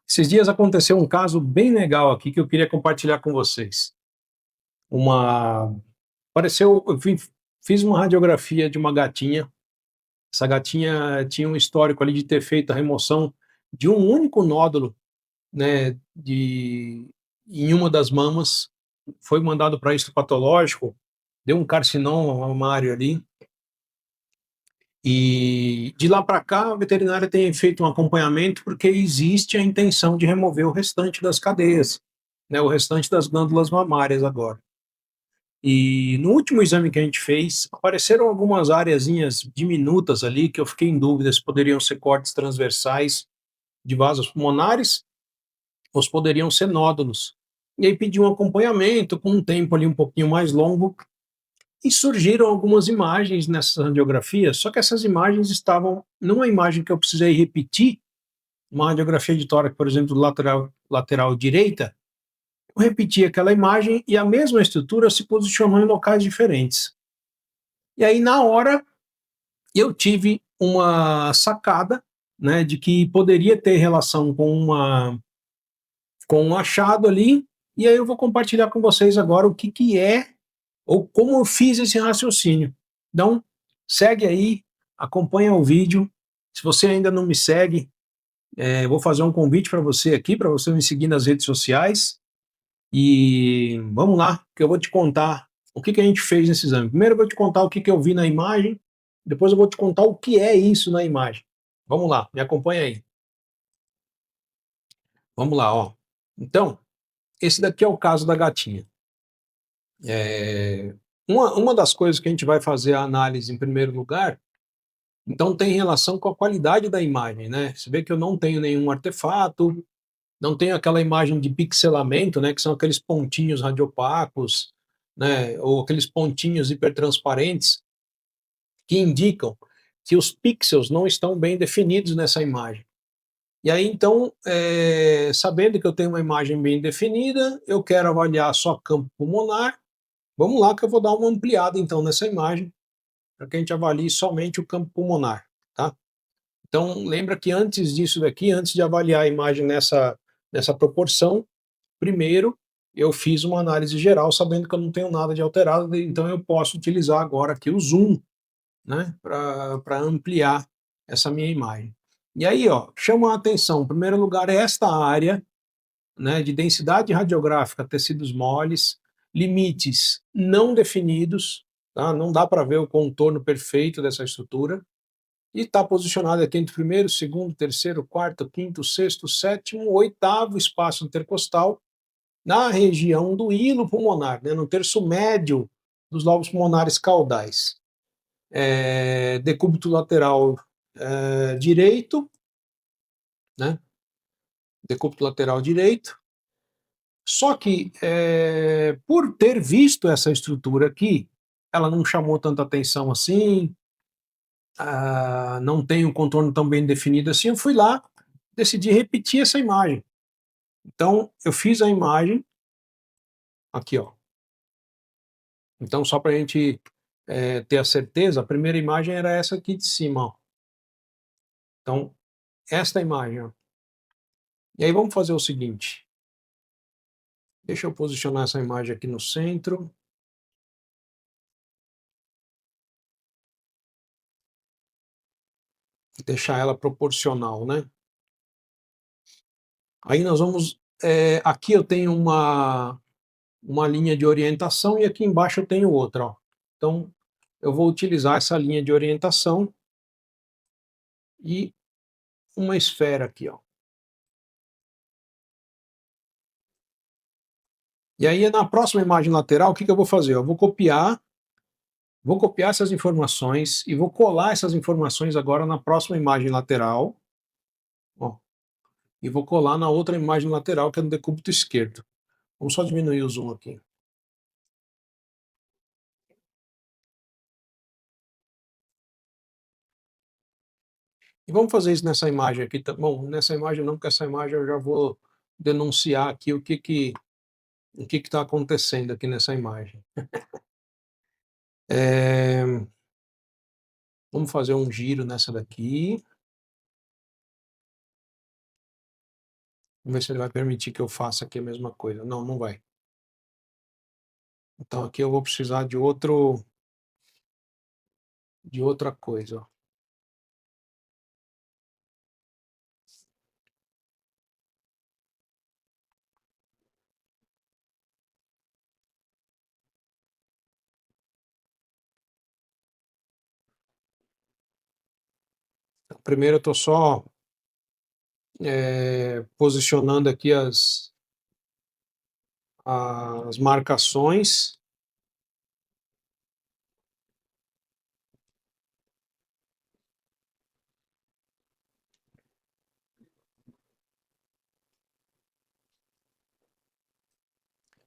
Esses dias aconteceu um caso bem legal aqui que eu queria compartilhar com vocês. Uma apareceu eu fiz uma radiografia de uma gatinha. Essa gatinha tinha um histórico ali de ter feito a remoção de um único nódulo, né, em uma das mamas. Foi mandado para histopatológico, deu um carcinoma mamário ali. E de lá para cá, a veterinária tem feito um acompanhamento, porque existe a intenção de remover o restante das cadeias, né, o restante das glândulas mamárias agora. E no último exame que a gente fez, apareceram algumas areazinhas diminutas ali que eu fiquei em dúvida se poderiam ser cortes transversais de vasos pulmonares ou se poderiam ser nódulos. E aí pedi um acompanhamento com um tempo ali um pouquinho mais longo e surgiram algumas imagens nessas radiografias, só que essas imagens estavam numa imagem que eu precisei repetir, uma radiografia de tórax, por exemplo, lateral direita. Eu repeti aquela imagem e a mesma estrutura se posicionou em locais diferentes. E aí, na hora, eu tive uma sacada, né, de que poderia ter relação com um achado ali, e aí eu vou compartilhar com vocês agora o que, que é, ou como eu fiz esse raciocínio. Então, segue aí, acompanha o vídeo. Se você ainda não me segue, eu vou fazer um convite para você me seguir nas redes sociais. E vamos lá, que eu vou te contar o que, que a gente fez nesse exame. Primeiro eu vou te contar o que, que eu vi na imagem, depois eu vou te contar o que é isso na imagem. Vamos lá, me acompanha aí. Vamos lá, ó. Então, esse daqui é o caso da gatinha. É, uma das coisas que a gente vai fazer a análise em primeiro lugar, então tem relação com a qualidade da imagem, né? Você vê que eu não tenho nenhum artefato, não tenho aquela imagem de pixelamento, né, que são aqueles pontinhos radiopacos, né, ou aqueles pontinhos hipertransparentes que indicam que os pixels não estão bem definidos nessa imagem. E aí, então, sabendo que eu tenho uma imagem bem definida, eu quero avaliar só campo pulmonar. Vamos lá que eu vou dar uma ampliada, então, nessa imagem, para que a gente avalie somente o campo pulmonar, tá? Então, lembra que antes disso daqui, antes de avaliar a imagem nessa proporção, primeiro eu fiz uma análise geral, sabendo que eu não tenho nada de alterado, então eu posso utilizar agora aqui o zoom, né, para ampliar essa minha imagem. E aí, ó, chama a atenção, em primeiro lugar, é esta área, né, de densidade radiográfica, tecidos moles, limites não definidos, tá? Não dá para ver o contorno perfeito dessa estrutura, e está posicionado aqui entre o primeiro, segundo, terceiro, quarto, quinto, sexto, sétimo, oitavo espaço intercostal, na região do hilo pulmonar, né, no terço médio dos lobos pulmonares caudais. Decúbito lateral direito, né? Decúbito lateral direito. Só que, por ter visto essa estrutura aqui, ela não chamou tanta atenção assim, não tem um contorno tão bem definido assim, eu fui lá, decidi repetir essa imagem. Então, eu fiz a imagem, aqui ó. Então, só para a gente ter a certeza, a primeira imagem era essa aqui de cima, ó. Então, esta imagem, ó. E aí vamos fazer o seguinte, deixa eu posicionar essa imagem aqui no centro, deixar ela proporcional, né? Aí nós vamos, aqui eu tenho uma linha de orientação e aqui embaixo eu tenho outra, ó. Então, eu vou utilizar essa linha de orientação e uma esfera aqui, ó. E aí na próxima imagem lateral, o que que eu vou fazer? Eu vou copiar essas informações e vou colar essas informações agora na próxima imagem lateral, ó, e vou colar na outra imagem lateral, que é no decúbito esquerdo. Vamos só diminuir o zoom aqui. E vamos fazer isso nessa imagem aqui, tá bom, nessa imagem não, porque essa imagem eu já vou denunciar aqui o que está acontecendo aqui nessa imagem. Vamos fazer um giro nessa daqui. Vamos ver se ele vai permitir que eu faça aqui a mesma coisa. Não, não vai. Então aqui eu vou precisar de outra coisa, ó. Primeiro eu estou só posicionando aqui as marcações.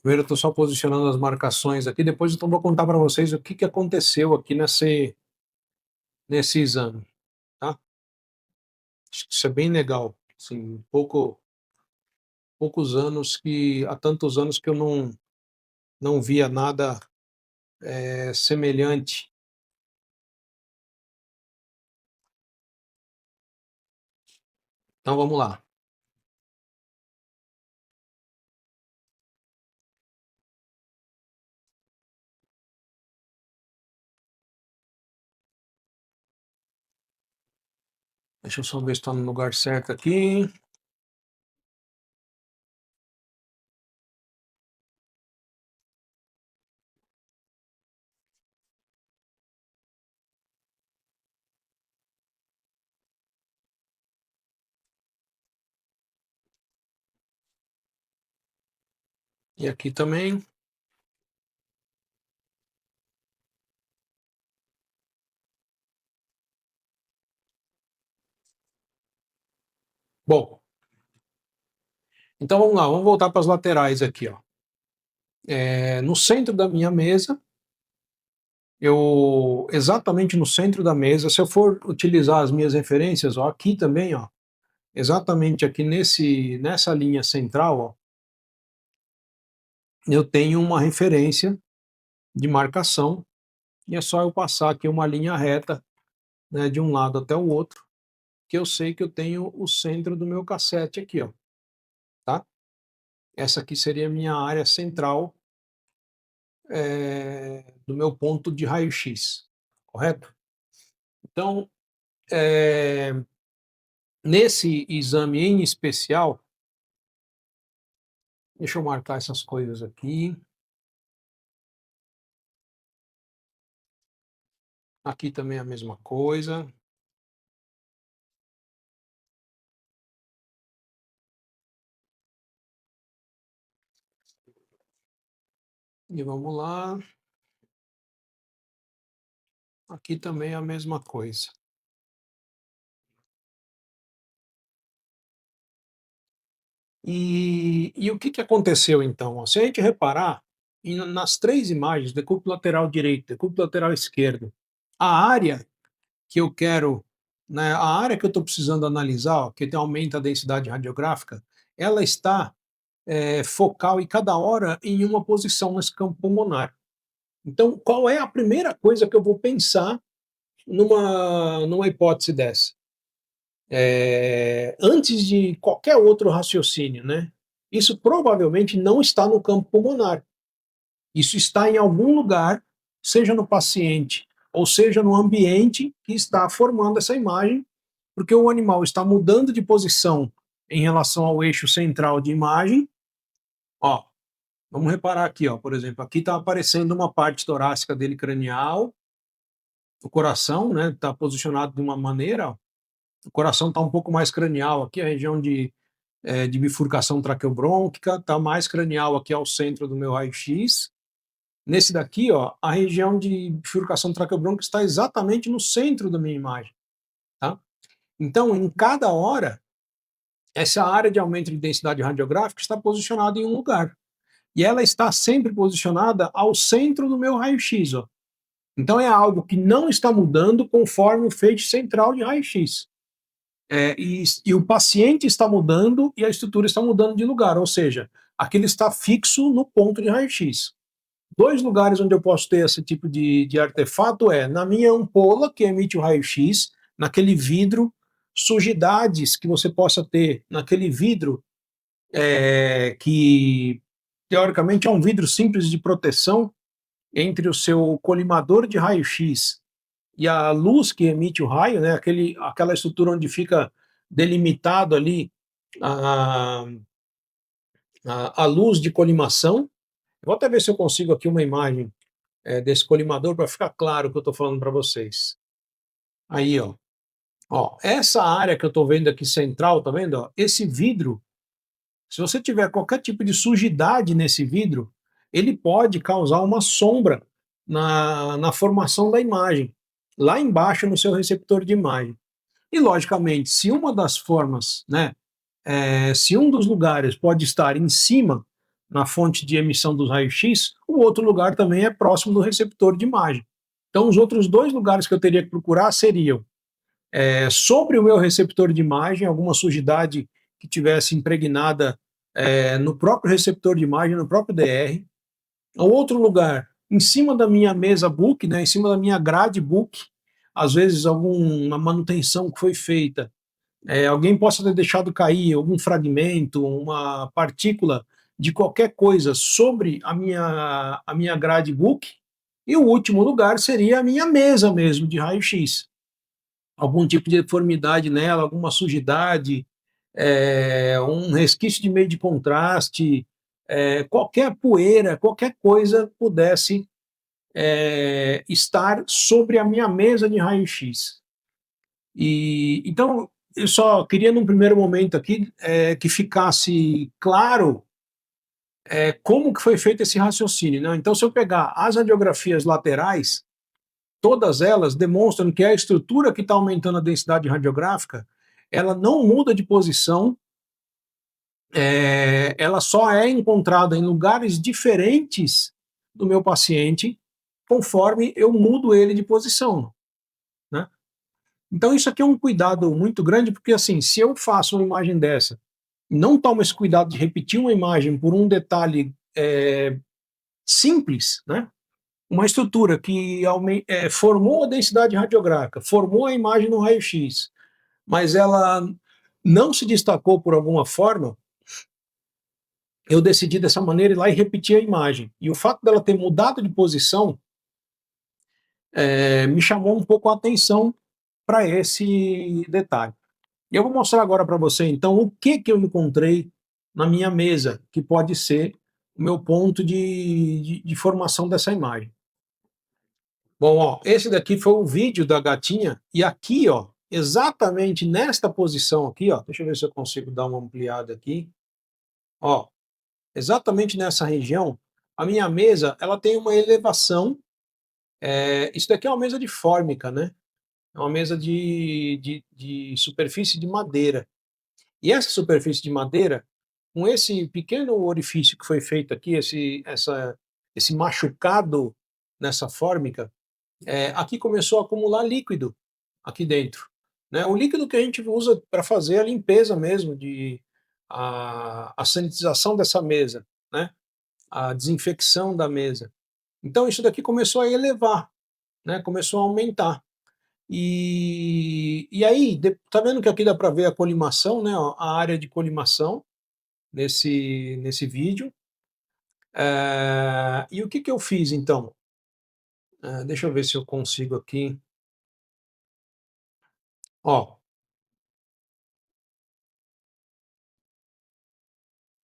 Primeiro eu estou só posicionando as marcações aqui, depois então vou contar para vocês o que, que aconteceu aqui nesse exame, tá? Acho que isso é bem legal, assim, poucos anos há tantos anos que eu não via nada semelhante. Então vamos lá. Deixa eu só ver se está no lugar certo aqui. E aqui também. Bom, então vamos lá, vamos voltar para as laterais aqui, ó. No centro da minha mesa, exatamente no centro da mesa, se eu for utilizar as minhas referências, ó, aqui também, ó, exatamente aqui nessa linha central, ó, eu tenho uma referência de marcação, e é só eu passar aqui uma linha reta, né, de um lado até o outro, que eu sei que eu tenho o centro do meu cassete aqui, ó, tá? Essa aqui seria a minha área central do meu ponto de raio-x, correto? Então, nesse exame em especial, deixa eu marcar essas coisas aqui. Aqui também é a mesma coisa. E vamos lá. Aqui também é a mesma coisa. E o que, que aconteceu então? Se a gente reparar, nas três imagens, decúbito lateral direito, decúbito lateral esquerdo, a área que eu quero, né, a área que eu estou precisando analisar, ó, que aumenta a densidade radiográfica, ela está focal e cada hora em uma posição nesse campo pulmonar. Então, qual é a primeira coisa que eu vou pensar numa hipótese dessa? Antes de qualquer outro raciocínio, né? Isso provavelmente não está no campo pulmonar. Isso está em algum lugar, seja no paciente ou seja no ambiente que está formando essa imagem, porque o animal está mudando de posição em relação ao eixo central de imagem. Ó, vamos reparar aqui, ó, por exemplo, aqui está aparecendo uma parte torácica dele cranial, o coração, né, está posicionado de uma maneira, ó, o coração está um pouco mais cranial aqui, a região de bifurcação traqueobrônquica, está mais cranial aqui ao centro do meu raio-x. Nesse daqui, ó, a região de bifurcação traqueobrônquica está exatamente no centro da minha imagem, tá? Então, em cada hora, essa área de aumento de densidade radiográfica está posicionada em um lugar. E ela está sempre posicionada ao centro do meu raio-x, ó. Então é algo que não está mudando conforme o feixe central de raio-x. E o paciente está mudando e a estrutura está mudando de lugar, ou seja, aquilo está fixo no ponto de raio-x. Dois lugares onde eu posso ter esse tipo de artefato na minha ampola, que emite o raio-x, naquele vidro, sujidades que você possa ter naquele vidro que teoricamente é um vidro simples de proteção entre o seu colimador de raio-x e a luz que emite o raio, né, aquela estrutura onde fica delimitado ali a, a luz de colimação. Vou até ver se eu consigo aqui uma imagem desse colimador para ficar claro o que eu estou falando para vocês. Aí, ó, essa área que eu estou vendo aqui central, tá vendo? Ó, esse vidro, se você tiver qualquer tipo de sujidade nesse vidro, ele pode causar uma sombra na formação da imagem, lá embaixo no seu receptor de imagem. E, logicamente, se uma das formas, né, se um dos lugares pode estar em cima na fonte de emissão dos raios-x, o outro lugar também é próximo do receptor de imagem. Então, os outros dois lugares que eu teria que procurar seriam sobre o meu receptor de imagem, alguma sujidade que tivesse impregnada no próprio receptor de imagem, no próprio DR. O outro lugar, em cima da minha mesa book, né, em cima da minha grade book, às vezes alguma manutenção que foi feita, alguém possa ter deixado cair algum fragmento, uma partícula de qualquer coisa sobre a minha grade book. E o último lugar seria a minha mesa mesmo de raio-x, algum tipo de deformidade nela, alguma sujidade, um resquício de meio de contraste, qualquer poeira, qualquer coisa pudesse estar sobre a minha mesa de raio-x. E então eu só queria num primeiro momento aqui que ficasse claro como que foi feito esse raciocínio, né? Então, se eu pegar as radiografias laterais, todas elas demonstram que a estrutura que está aumentando a densidade radiográfica, ela não muda de posição, ela só é encontrada em lugares diferentes do meu paciente conforme eu mudo ele de posição, né? Então isso aqui é um cuidado muito grande, porque assim, se eu faço uma imagem dessa, não tomo esse cuidado de repetir uma imagem por um detalhe simples, né? Uma estrutura que formou a densidade radiográfica, formou a imagem no raio-x, mas ela não se destacou por alguma forma, eu decidi dessa maneira ir lá e repetir a imagem. E o fato dela ter mudado de posição me chamou um pouco a atenção para esse detalhe. E eu vou mostrar agora para você, então, o que eu encontrei na minha mesa, que pode ser o meu ponto de formação dessa imagem. Bom, ó, esse daqui foi o vídeo da gatinha, e aqui, ó, exatamente nesta posição aqui, ó, deixa eu ver se eu consigo dar uma ampliada aqui, ó, exatamente nessa região, a minha mesa, ela tem uma elevação, isso daqui é uma mesa de fórmica, né? É uma mesa de superfície de madeira. E essa superfície de madeira, com esse pequeno orifício que foi feito aqui, esse machucado nessa fórmica, aqui começou a acumular líquido aqui dentro, né? O líquido que a gente usa para fazer a limpeza mesmo, a sanitização dessa mesa, né? A desinfecção da mesa. Então isso daqui começou a elevar, né? Começou a aumentar. E aí, tá vendo que aqui dá para ver a colimação, né? Ó, a área de colimação nesse vídeo. E o que que eu fiz então? Deixa eu ver se eu consigo aqui. Ó,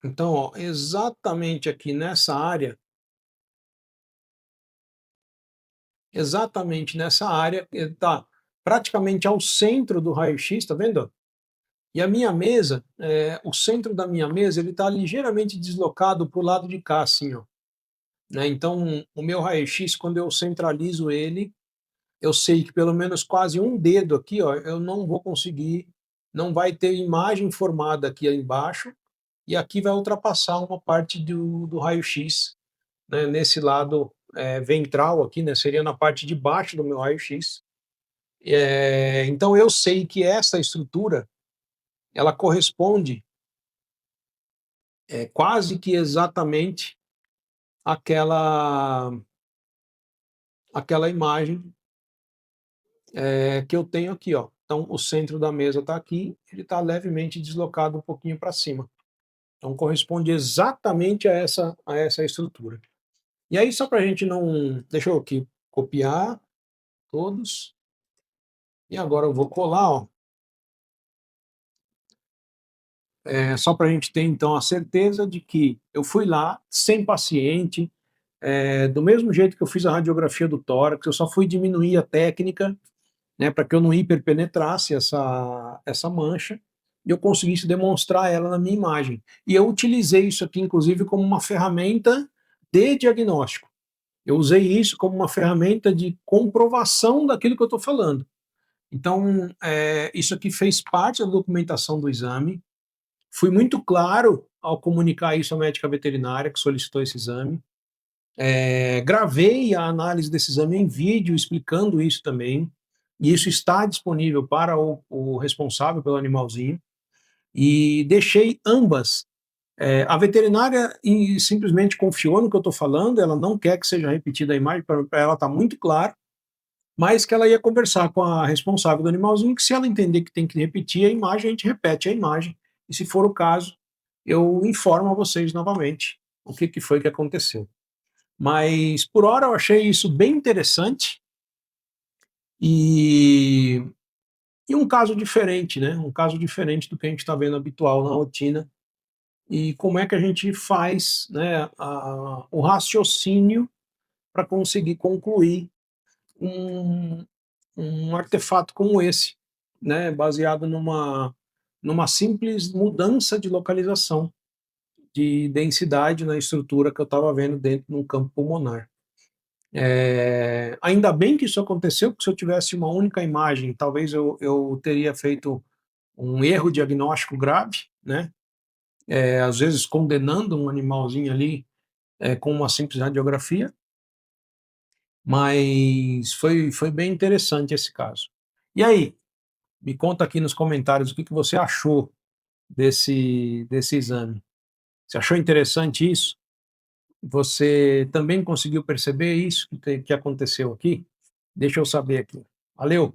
então, ó, exatamente nessa área, está praticamente ao centro do raio-x, tá vendo? E a minha mesa, o centro da minha mesa, ele está ligeiramente deslocado para o lado de cá, assim, ó, né? Então, o meu raio-x, quando eu centralizo ele, eu sei que pelo menos quase um dedo aqui, ó, eu não vou conseguir, não vai ter imagem formada aqui embaixo, e aqui vai ultrapassar uma parte do raio-x, né, nesse lado ventral aqui, né, seria na parte de baixo do meu raio-x. Então eu sei que essa estrutura, ela corresponde quase que exatamente àquela, àquela imagem que eu tenho aqui, ó. Então o centro da mesa está aqui, ele está levemente deslocado um pouquinho para cima. Então corresponde exatamente a essa estrutura. E aí só para a gente não, deixa eu aqui copiar todos, e agora eu vou colar, ó, só para a gente ter então a certeza de que eu fui lá, sem paciente, do mesmo jeito que eu fiz a radiografia do tórax, eu só fui diminuir a técnica, né, para que eu não hiperpenetrasse essa mancha, e eu conseguisse demonstrar ela na minha imagem. E eu utilizei isso aqui, inclusive, como uma ferramenta de diagnóstico. Eu usei isso como uma ferramenta de comprovação daquilo que eu estou falando. Então, isso aqui fez parte da documentação do exame. Fui muito claro ao comunicar isso à médica veterinária que solicitou esse exame. Gravei a análise desse exame em vídeo, explicando isso também. E isso está disponível para o responsável pelo animalzinho. E deixei ambas. A veterinária simplesmente confiou no que eu estou falando, ela não quer que seja repetida a imagem, para ela está muito claro, mas que ela ia conversar com a responsável do animalzinho, que se ela entender que tem que repetir a imagem, a gente repete a imagem, e se for o caso, eu informo a vocês novamente o que foi que aconteceu. Mas, por hora, eu achei isso bem interessante, e, e um caso diferente, né? Um caso diferente do que a gente está vendo habitual na rotina, e como é que a gente faz, né, o raciocínio para conseguir concluir um, um artefato como esse, né, baseado numa simples mudança de localização, de densidade na estrutura que eu estava vendo dentro de um campo pulmonar. Ainda bem que isso aconteceu, porque se eu tivesse uma única imagem, talvez eu teria feito um erro diagnóstico grave, né? Às vezes condenando um animalzinho ali com uma simples radiografia, mas foi bem interessante esse caso. E aí, me conta aqui nos comentários o que você achou desse exame. Você achou interessante isso? Você também conseguiu perceber isso que aconteceu aqui? Deixa eu saber aqui. Valeu!